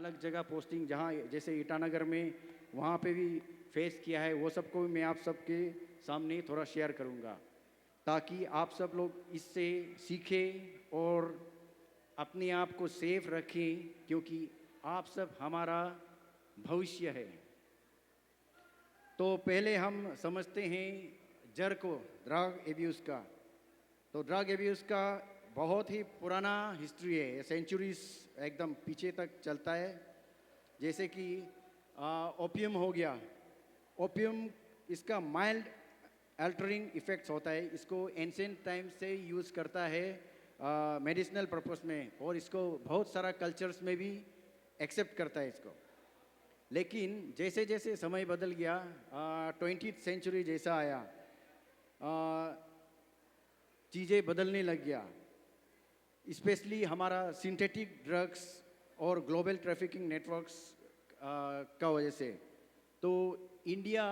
अलग जगह पोस्टिंग जहाँ जैसे ईटानगर में वहाँ पे भी फेस किया है, वो सबको मैं आप सबके सामने थोड़ा शेयर करूँगा ताकि आप सब लोग इससे सीखें और अपने आप को सेफ रखें, क्योंकि आप सब हमारा भविष्य है। तो पहले हम समझते हैं जर को, ड्रग एब्यूज़ का। तो ड्रग एब्यूज़ का बहुत ही पुराना हिस्ट्री है, सेंचुरीज एकदम पीछे तक चलता है। जैसे कि ओपियम हो गया। ओपियम इसका माइल्ड अल्टरिंग इफ़ेक्ट्स होता है। इसको एंशिएंट टाइम से यूज़ करता है मेडिसिनल पर्पस में, और इसको बहुत सारा कल्चर्स में भी एक्सेप्ट करता है इसको। लेकिन जैसे जैसे समय बदल गया, 20th सेंचुरी जैसा आया, चीज़ें बदलने लग गया। स्पेशली हमारा सिंथेटिक ड्रग्स और ग्लोबल ट्रैफिकिंग नेटवर्क्स का वजह से। तो इंडिया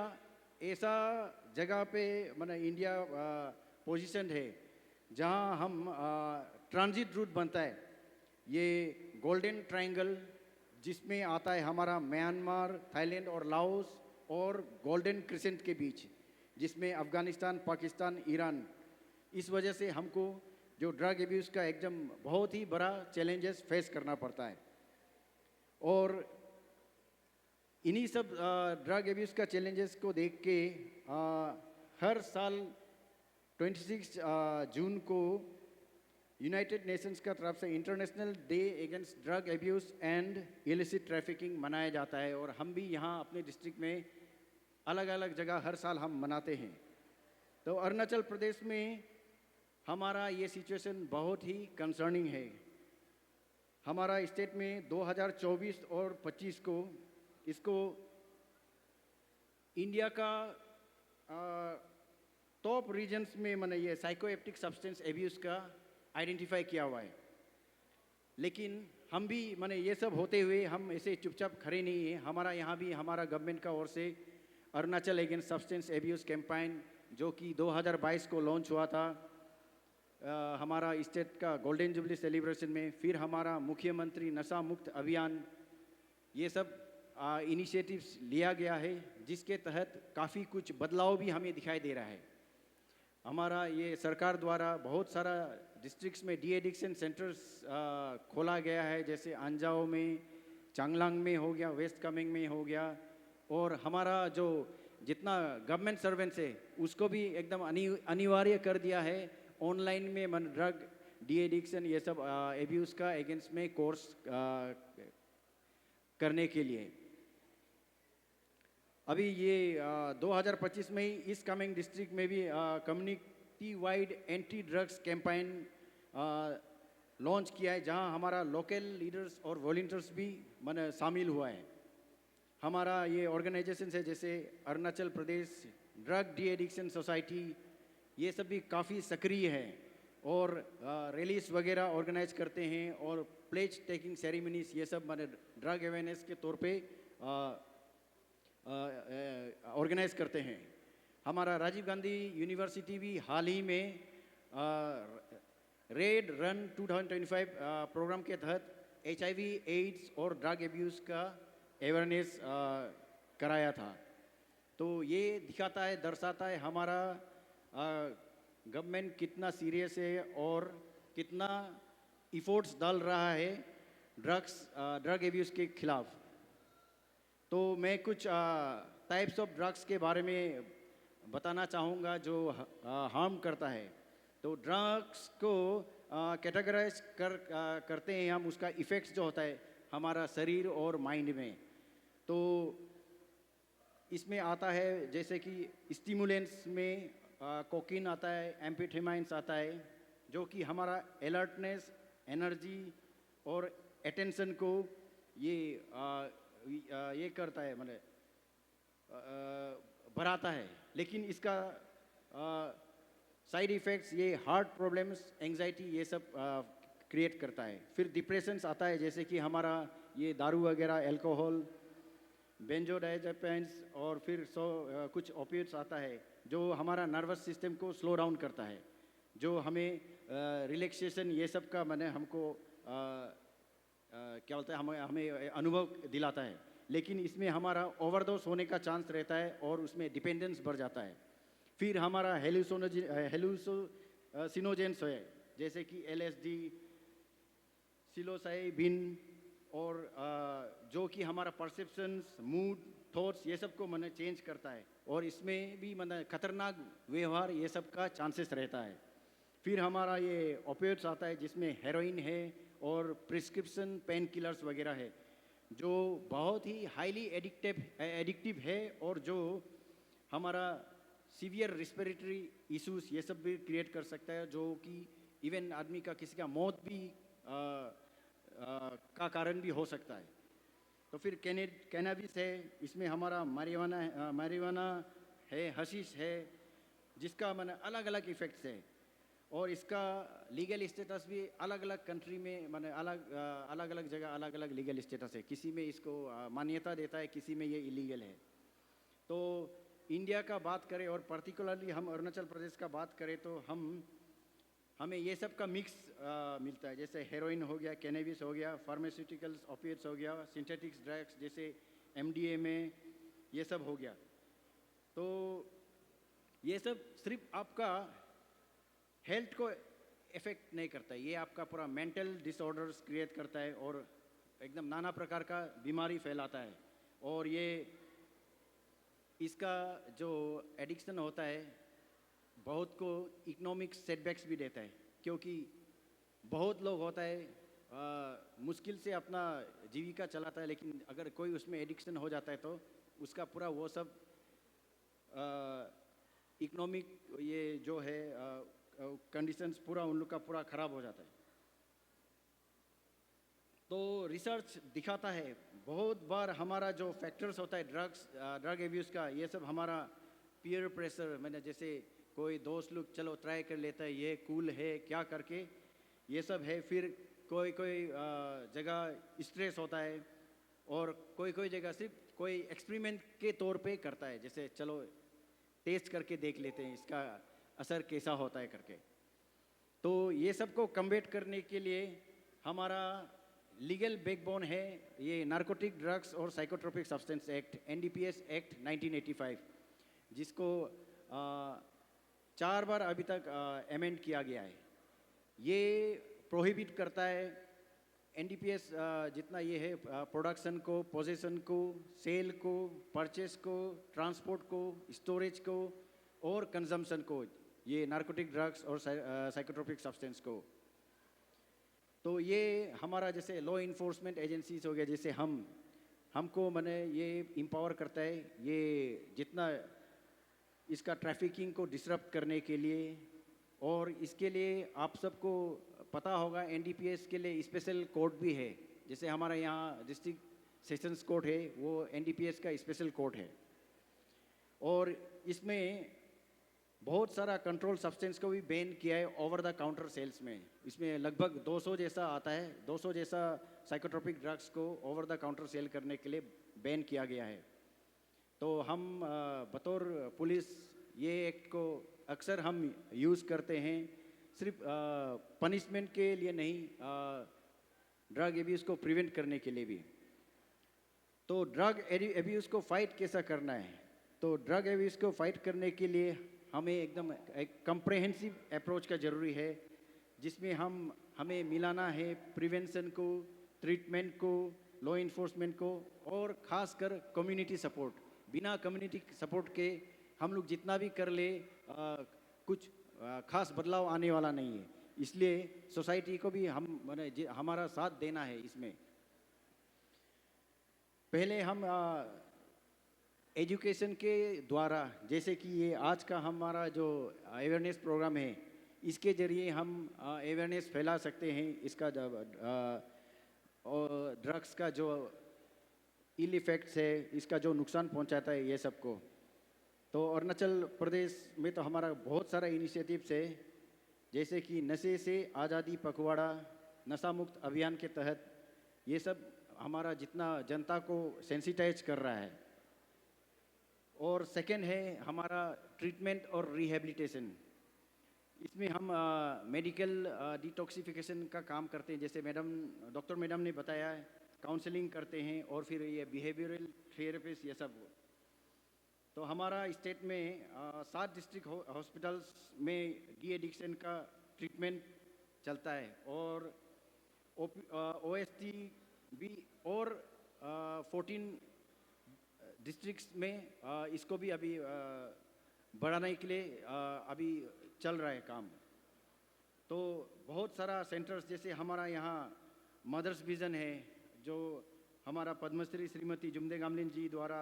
ऐसा जगह पे, मतलब इंडिया पोजीशन है जहां हम ट्रांजिट रूट बनता है। ये गोल्डन ट्रायंगल जिसमें आता है हमारा म्यांमार, थाईलैंड और लाओस, और गोल्डन क्रिसेंट के बीच जिसमें अफ़गानिस्तान, पाकिस्तान, ईरान। इस वजह से हमको जो ड्रग एब्यूज़ का एकदम बहुत ही बड़ा चैलेंजेस फेस करना पड़ता है। और इन्हीं सब ड्रग एब्यूज़ का चैलेंजेस को देख के हर साल 26 जून को यूनाइटेड नेशंस का तरफ से international day against drug abuse and illicit trafficking मनाया जाता है। और हम भी यहाँ अपने डिस्ट्रिक्ट में अलग अलग जगह हर साल हम मनाते हैं। तो अरुणाचल प्रदेश में हमारा ये सिचुएशन बहुत ही कंसर्निंग है। हमारा स्टेट में 2024 और 25 को इसको इंडिया का टॉप रीजन्स में मैंने ये साइकोएप्टिक सब्सटेंस एब्यूज़ का आइडेंटिफाई किया हुआ है। लेकिन हम भी मैंने ये सब होते हुए हम ऐसे चुपचाप खड़े नहीं हैं। हमारा यहाँ भी हमारा गवर्नमेंट का ओर से Arunachal against substance abuse campaign जो कि 2022 को लॉन्च हुआ था हमारा स्टेट का गोल्डन जुबली सेलिब्रेशन में। फिर हमारा मुख्यमंत्री नशा मुक्त अभियान, ये सब इनिशिएटिव्स लिया गया है जिसके तहत काफ़ी कुछ बदलाव भी हमें दिखाई दे रहा है। हमारा ये सरकार द्वारा बहुत सारा डिस्ट्रिक्ट्स में डी एडिक्शन सेंटर्स खोला गया है, जैसे अंजाव में, चांगलांग में हो गया, वेस्ट कामेंग में हो गया। और हमारा जो जितना गवर्नमेंट सर्वेंट्स है उसको भी एकदम अनिवार्य कर दिया है ऑनलाइन में मन ड्रग डी एडिक्शन ये सब एब्यूज़ का अगेंस्ट में कोर्स करने के लिए। अभी ये 2025 में ही इस कमिंग डिस्ट्रिक्ट में भी community wide anti drugs campaign launch किया है, जहां हमारा लोकल लीडर्स और वॉलंटियर्स भी मन शामिल हुआ है। हमारा ये ऑर्गेनाइजेशन है जैसे Arunachal Pradesh drug de addiction society, ये सब भी काफ़ी सक्रिय है और रैलीज वगैरह ऑर्गेनाइज करते हैं और प्लेज टेकिंग सेरेमनीज ये सब मैंने ड्रग अवेयरनेस के तौर पे ऑर्गेनाइज करते हैं। हमारा राजीव गांधी यूनिवर्सिटी भी हाल ही में रेड रन 2025 प्रोग्राम के तहत HIV, एड्स और ड्रग एब्यूज़ का अवेयरनेस कराया था। तो ये दिखाता है, दर्शाता है हमारा गवर्नमेंट कितना सीरियस है और कितना इफ़ोर्ट्स डाल रहा है ड्रग एब्यूज़ के खिलाफ। तो मैं कुछ टाइप्स ऑफ ड्रग्स के बारे में बताना चाहूँगा जो हार्म करता है। तो ड्रग्स को कैटेगराइज करते हैं हम, उसका इफ़ेक्ट्स जो होता है हमारा शरीर और माइंड में। तो इसमें आता है जैसे कि स्टिमुलेंट्स में कोकीन आता है, एम्फेटामाइंस आता है, जो कि हमारा अलर्टनेस, एनर्जी और अटेंशन को ये करता है, मतलब बढ़ाता है। लेकिन इसका साइड इफ़ेक्ट्स ये हार्ट प्रॉब्लम्स, एंजाइटी ये सब क्रिएट करता है। फिर डिप्रेशंस आता है, जैसे कि हमारा ये दारू वगैरह, अल्कोहल, बेंजोडाइजेपिन्स और फिर कुछ ओपिएट्स आता है जो हमारा नर्वस सिस्टम को स्लो डाउन करता है, जो हमें रिलैक्सेशन ये सब का मैंने हमको क्या बोलते हैं, हमें हमें अनुभव दिलाता है। लेकिन इसमें हमारा ओवरडोज होने का चांस रहता है और उसमें डिपेंडेंस बढ़ जाता है। फिर हमारा हेलुसिनोजेंस है, जैसे कि LSD, सिलोसाइबिन, और जो कि हमारा परसेप्शंस, मूड, थॉट्स, ये सब को मैंने चेंज करता है, और इसमें भी मैंने खतरनाक व्यवहार ये सब का चांसेस रहता है। फिर हमारा ये ओपियोइड्स आता है, जिसमें हेरोइन है और प्रिस्क्रिप्शन पेन किलर्स वगैरह है, जो बहुत ही हाईली एडिक्टिव है, और जो हमारा सीवियर रिस्पिरेटरी इश्यूज ये सब भी क्रिएट कर सकता है, जो कि इवन आदमी का किसी का मौत भी का कारण भी हो सकता है। तो फिर कैनाबिस है, इसमें हमारा marijuana है, हशीश है, जिसका मैंने अलग अलग इफ़ेक्ट्स है, और इसका लीगल स्टेटस भी अलग अलग कंट्री में मैंने अलग अलग जगह अलग अलग लीगल स्टेटस है। किसी में इसको मान्यता देता है, किसी में ये इलीगल है। तो इंडिया का बात करें, और पर्टिकुलरली हम अरुणाचल प्रदेश का बात करें, तो हमें ये सब का मिक्स मिलता है। जैसे हेरोइन हो गया, कैनेबिस हो गया, फार्मास्यूटिकल्स, ओपिएट्स हो गया, सिंथेटिक्स ड्रग्स जैसे MDMA, ये सब हो गया। तो ये सब सिर्फ आपका हेल्थ को इफेक्ट नहीं करता है, ये आपका पूरा मेंटल डिसऑर्डर्स क्रिएट करता है, और एकदम नाना प्रकार का बीमारी फैलाता है। और ये इसका जो एडिक्शन होता है, बहुत को इकोनॉमिक सेटबैक्स भी देता है, क्योंकि बहुत लोग होता है मुश्किल से अपना जीविका चलाता है, लेकिन अगर कोई उसमें एडिक्शन हो जाता है तो उसका पूरा वो सब इकोनॉमिक ये जो है कंडीशंस पूरा उन लोग का पूरा ख़राब हो जाता है। तो रिसर्च दिखाता है बहुत बार हमारा जो फैक्टर्स होता है ड्रग एब्यूज़ का, ये सब हमारा पीयर प्रेशर, मैंने जैसे कोई दोस्त लोग चलो ट्राई कर लेता है, ये कूल है क्या करके, ये सब है। फिर कोई जगह स्ट्रेस होता है, और कोई जगह सिर्फ कोई एक्सपेरिमेंट के तौर पे करता है, जैसे चलो टेस्ट करके देख लेते हैं इसका असर कैसा होता है करके। तो ये सब को कम्बेट करने के लिए हमारा लीगल बैकबोन है ये नारकोटिक ड्रग्स और psychotropic substance act, NDPS act 1985, जिसको 4 बार अभी तक अमेंड किया गया है। ये प्रोहिबिट करता है NDPS जितना ये है प्रोडक्शन को, पोजेशन को, सेल को, परचेस को, ट्रांसपोर्ट को, स्टोरेज को और कंजम्पशन को, ये नारकोटिक ड्रग्स और साइकोट्रोपिक सब्सटेंस को। तो ये हमारा जैसे लॉ इन्फोर्समेंट एजेंसीज हो गया, जैसे हमको मैंने ये एम्पावर करता है, ये जितना इसका ट्रैफिकिंग को डिसरप्ट करने के लिए। और इसके लिए आप सबको पता होगा NDPS के लिए स्पेशल कोर्ट भी है, जैसे हमारा यहाँ डिस्ट्रिक्ट सेशंस कोर्ट है, वो NDPS का स्पेशल कोर्ट है। और इसमें बहुत सारा कंट्रोल सब्सटेंस को भी बैन किया है ओवर द काउंटर सेल्स में। इसमें लगभग 200 जैसा आता है, 200 जैसा साइकोट्रोपिक ड्रग्स को ओवर द काउंटर सेल करने के लिए बैन किया गया है। तो हम बतौर पुलिस ये एक्ट को अक्सर हम यूज़ करते हैं, सिर्फ पनिशमेंट के लिए नहीं, ड्रग एब्यूज़ को प्रिवेंट करने के लिए भी। तो ड्रग एब्यूज़ को फाइट कैसा करना है? तो ड्रग एब्यूज़ को फाइट करने के लिए हमें एकदम एक कम्प्रहेंसिव अप्रोच का ज़रूरी है, जिसमें हमें मिलाना है प्रिवेंशन को, ट्रीटमेंट को, लॉ इन्फोर्समेंट को, और ख़ासकर कम्युनिटी सपोर्ट। बिना कम्युनिटी सपोर्ट के हम लोग जितना भी कर ले कुछ खास बदलाव आने वाला नहीं है। इसलिए सोसाइटी को भी हमारा साथ देना है इसमें। पहले हम एजुकेशन के द्वारा, जैसे कि ये आज का हमारा जो अवेयरनेस प्रोग्राम है, इसके ज़रिए हम अवेयरनेस फैला सकते हैं इसका और ड्रग्स का जो इल इफ़ेक्ट्स है, इसका जो नुकसान पहुंचाता है, ये सबको। तो अरुणाचल प्रदेश में तो हमारा बहुत सारा इनिशिएटिव्स है, जैसे कि नशे से आज़ादी पखवाड़ा, नशा मुक्त अभियान के तहत ये सब हमारा जितना जनता को सेंसिटाइज कर रहा है। और सेकेंड है हमारा ट्रीटमेंट और रिहेबिलिटेशन। इसमें हम मेडिकल डिटॉक्सिफिकेशन का काम करते हैं, जैसे डॉक्टर मैडम ने बताया है, काउंसलिंग करते हैं और फिर ये बिहेवियरल थेरेपिस्ट ये सब। तो हमारा स्टेट में 7 डिस्ट्रिक्ट हॉस्पिटल्स में डी एडिक्शन का ट्रीटमेंट चलता है, और ओएसटी भी, और 14 डिस्ट्रिक्ट्स में इसको भी अभी बढ़ाने के लिए अभी चल रहा है काम। तो बहुत सारा सेंटर्स, जैसे हमारा यहाँ मदर्स विजन है, जो हमारा पद्मश्री श्रीमती जुमदे गामलिन जी द्वारा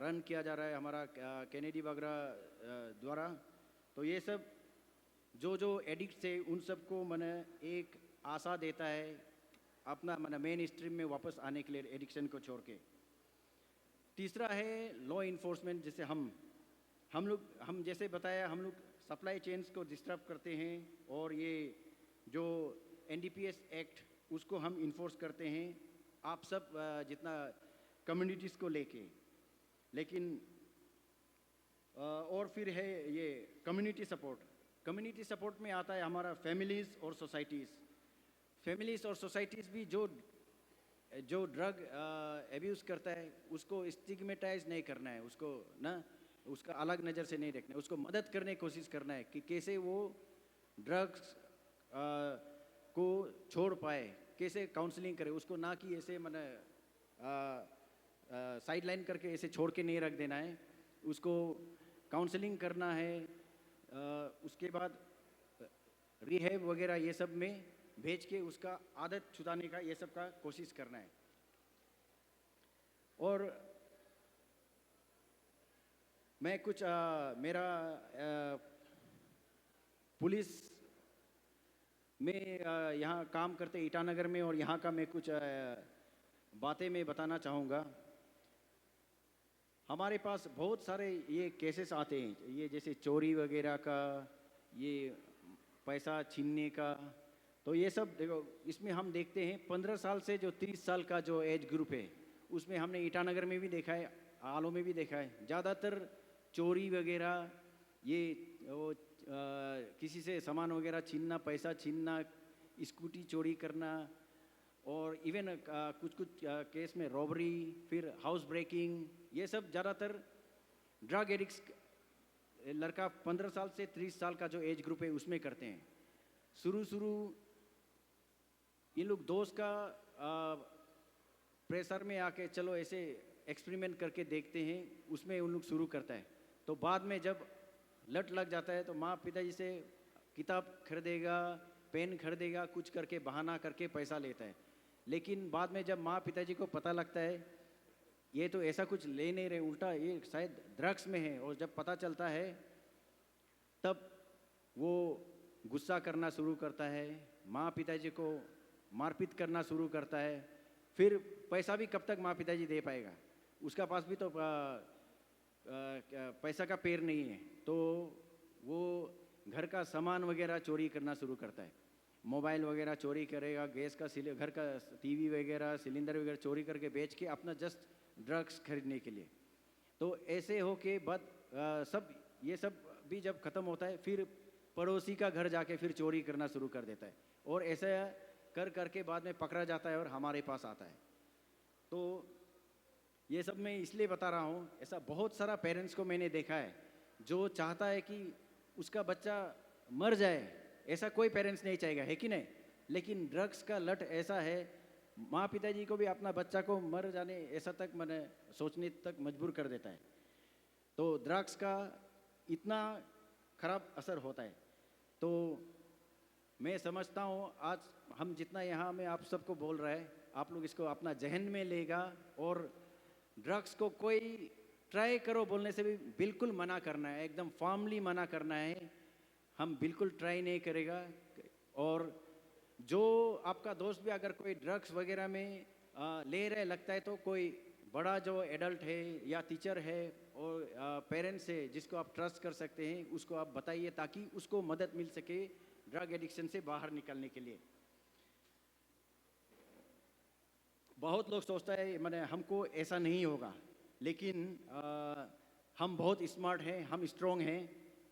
रन किया जा रहा है, हमारा कैनेडी बागरा द्वारा। तो ये सब जो एडिक्ट है उन सबको मैंने एक आशा देता है अपना मेन स्ट्रीम में वापस आने के लिए, एडिक्शन को छोड़ के। तीसरा है लॉ इन्फोर्समेंट, जैसे हम जैसे बताया, हम लोग सप्लाई चेन्स को डिस्टर्ब करते हैं, और ये जो एनडीपीएस एक्ट उसको हम इन्फोर्स करते हैं, आप सब जितना कम्युनिटीज़ को लेके। लेकिन और फिर है ये कम्युनिटी सपोर्ट में आता है हमारा फैमिलीज़ और सोसाइटीज़ भी जो ड्रग एब्यूज़ करता है उसको स्टिग्मेटाइज नहीं करना है, उसको ना उसका अलग नज़र से नहीं देखना है, उसको मदद करने की कोशिश करना है कि कैसे वो ड्रग्स को छोड़ पाए, कैसे काउंसलिंग करे उसको, ना कि ऐसे साइड लाइन करके ऐसे छोड़ के नहीं रख देना है, उसको काउंसलिंग करना है। उसके बाद रिहैब वगैरह ये सब में भेज के उसका आदत छुड़ाने का ये सब का कोशिश करना है। और मैं कुछ मेरा पुलिस में यहाँ काम करते ईटानगर में, और यहाँ का मैं कुछ बातें मैं बताना चाहूँगा। हमारे पास बहुत सारे ये केसेस आते हैं, ये जैसे चोरी वगैरह का, ये पैसा छीनने का। तो ये सब देखो, इसमें हम देखते हैं 15 साल से जो 30 साल का जो एज ग्रुप है, उसमें हमने ईटानगर में भी देखा है, आलो में भी देखा है, ज़्यादातर चोरी वगैरह, ये वो किसी से सामान वगैरह छीनना, पैसा छीनना, स्कूटी चोरी करना, और इवन कुछ केस में रॉबरी, फिर हाउस ब्रेकिंग, ये सब ज़्यादातर ड्रग एडिक्ट्स लड़का 15 साल से 30 साल का जो एज ग्रुप है उसमें करते हैं। शुरू इन लोग दोस्त का प्रेशर में आके चलो ऐसे एक्सपेरिमेंट करके देखते हैं, उसमें उन लोग शुरू करता है। तो बाद में जब लत लग जाता है तो माँ पिताजी से किताब खरीदेगा, पेन खरीदेगा, कुछ करके बहाना करके पैसा लेता है। लेकिन बाद में जब माँ पिताजी को पता लगता है ये तो ऐसा कुछ ले नहीं रहे, उल्टा ये शायद ड्रग्स में है, और जब पता चलता है तब वो गुस्सा करना शुरू करता है, माँ पिताजी को मारपीट करना शुरू करता है। फिर पैसा भी कब तक माँ पिताजी दे पाएगा, उसका पास भी तो पैसा का पैर नहीं है। तो वो घर का सामान वगैरह चोरी करना शुरू करता है, मोबाइल वगैरह चोरी करेगा, गैस का घर का टीवी वगैरह, सिलेंडर वगैरह चोरी करके बेच के अपना जस्ट ड्रग्स खरीदने के लिए। तो ऐसे हो के बाद ये सब भी जब ख़त्म होता है, फिर पड़ोसी का घर जाके फिर चोरी करना शुरू कर देता है, और ऐसा करके बाद में पकड़ा जाता है और हमारे पास आता है। तो ये सब मैं इसलिए बता रहा हूँ, ऐसा बहुत सारा पेरेंट्स को मैंने देखा है जो चाहता है कि उसका बच्चा मर जाए, ऐसा कोई पेरेंट्स नहीं चाहेगा, है कि नहीं? लेकिन ड्रग्स का लत ऐसा है, माँ पिताजी को भी अपना बच्चा को मर जाने ऐसा तक मैंने सोचने तक मजबूर कर देता है। तो ड्रग्स का इतना खराब असर होता है। तो मैं समझता हूँ आज हम जितना यहाँ में आप सबको बोल रहे हैं, आप लोग इसको अपना जहन में लेगा, और ड्रग्स को कोई ट्राई करो बोलने से भी बिल्कुल मना करना है, एकदम फॉर्मली मना करना है, हम बिल्कुल ट्राई नहीं करेगा। और जो आपका दोस्त भी अगर कोई ड्रग्स वगैरह में ले रहे लगता है, तो कोई बड़ा जो एडल्ट है या टीचर है और पेरेंट्स है जिसको आप ट्रस्ट कर सकते हैं, उसको आप बताइए ताकि उसको मदद मिल सके ड्रग एडिक्शन से बाहर निकलने के लिए। बहुत लोग सोचता है मैंने हमको ऐसा नहीं होगा, लेकिन हम बहुत स्मार्ट हैं, हम स्ट्रॉन्ग हैं,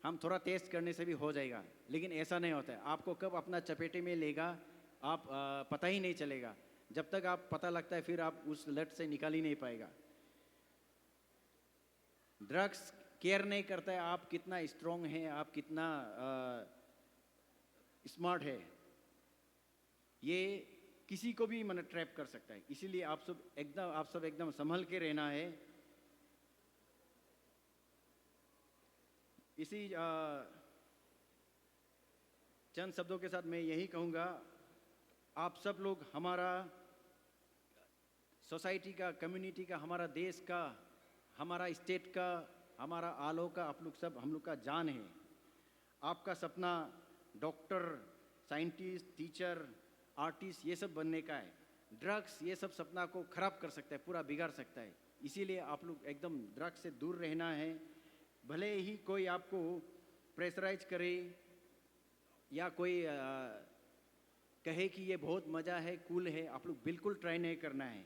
हम थोड़ा टेस्ट करने से भी हो जाएगा, लेकिन ऐसा नहीं होता है। आपको कब अपना चपेटे में लेगा आप पता ही नहीं चलेगा। जब तक आप पता लगता है फिर आप उस लत से निकाल ही नहीं पाएगा। ड्रग्स केयर नहीं करता है आप कितना स्ट्रांग है, आप कितना स्मार्ट है, ये किसी को भी मन ट्रैप कर सकता है। इसीलिए आप सब एकदम संभल के रहना है। इसी चंद शब्दों के साथ मैं यही कहूँगा, आप सब लोग हमारा सोसाइटी का, कम्युनिटी का, हमारा देश का, हमारा स्टेट का, हमारा आलो का, आप लोग सब हम लोग का जान है। आपका सपना डॉक्टर, साइंटिस्ट, टीचर, आर्टिस्ट ये सब बनने का है। ड्रग्स ये सब सपना को खराब कर सकता है, पूरा बिगाड़ सकता है। इसीलिए आप लोग एकदम ड्रग्स से दूर रहना है। भले ही कोई आपको प्रेशराइज करे या कोई कहे कि ये बहुत मज़ा है, कूल है, आप लोग बिल्कुल ट्राई नहीं करना है।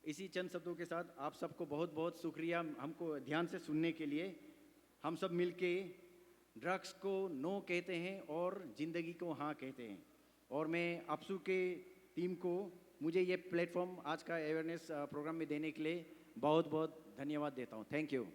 इसी चंद शब्दों के साथ आप सबको बहुत बहुत शुक्रिया हमको ध्यान से सुनने के लिए। हम सब मिलके ड्रग्स को नो कहते हैं और ज़िंदगी को हाँ कहते हैं। और मैं आपसू के टीम को मुझे ये प्लेटफॉर्म आज का अवेयरनेस प्रोग्राम में देने के लिए बहुत बहुत धन्यवाद देता हूँ। Thank you.